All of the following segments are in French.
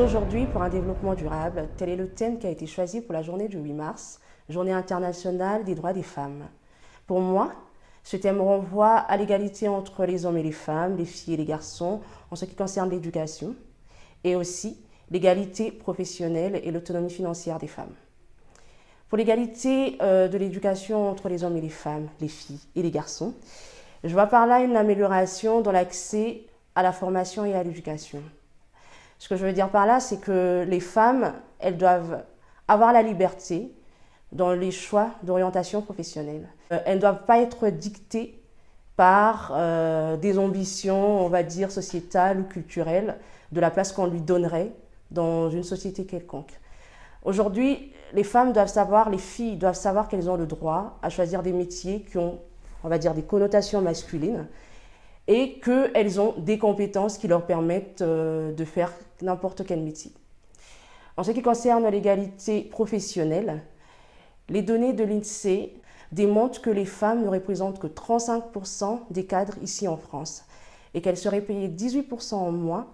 aujourd'hui pour un développement durable. Tel est le thème qui a été choisi pour la journée du 8 mars, Journée internationale des droits des femmes. Pour moi, ce thème renvoie à l'égalité entre les hommes et les femmes, les filles et les garçons en ce qui concerne l'éducation et aussi l'égalité professionnelle et l'autonomie financière des femmes. Pour l'égalité de l'éducation entre les hommes et les femmes, les filles et les garçons, je vois par là une amélioration dans l'accès à la formation et à l'éducation. Ce que je veux dire par là, c'est que les femmes, elles doivent avoir la liberté dans les choix d'orientation professionnelle. Elles ne doivent pas être dictées par des ambitions, on va dire, sociétales ou culturelles, de la place qu'on lui donnerait dans une société quelconque. Aujourd'hui, les femmes doivent savoir, les filles doivent savoir qu'elles ont le droit à choisir des métiers qui ont, on va dire, des connotations masculines et qu'elles ont des compétences qui leur permettent de faire n'importe quel métier. En ce qui concerne l'égalité professionnelle, les données de l'INSEE démontrent que les femmes ne représentent que 35% des cadres ici en France et qu'elles seraient payées 18% en moins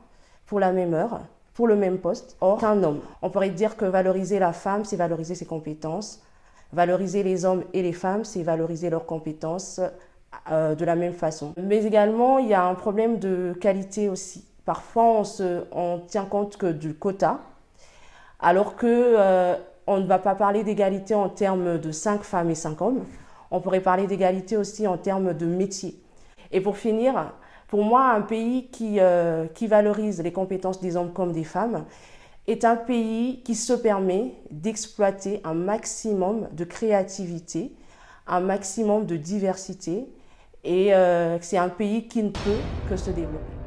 pour la même heure, pour le même poste, or qu'un homme. On pourrait dire que valoriser la femme, c'est valoriser ses compétences. Valoriser les hommes et les femmes, c'est valoriser leurs compétences de la même façon. Mais également, il y a un problème de qualité aussi. Parfois, on tient compte que du quota, alors que on ne va pas parler d'égalité en termes de 5 femmes et 5 hommes. On pourrait parler d'égalité aussi en termes de métier. Et pour finir, pour moi, un pays qui valorise les compétences des hommes comme des femmes est un pays qui se permet d'exploiter un maximum de créativité, un maximum de diversité, et c'est un pays qui ne peut que se développer.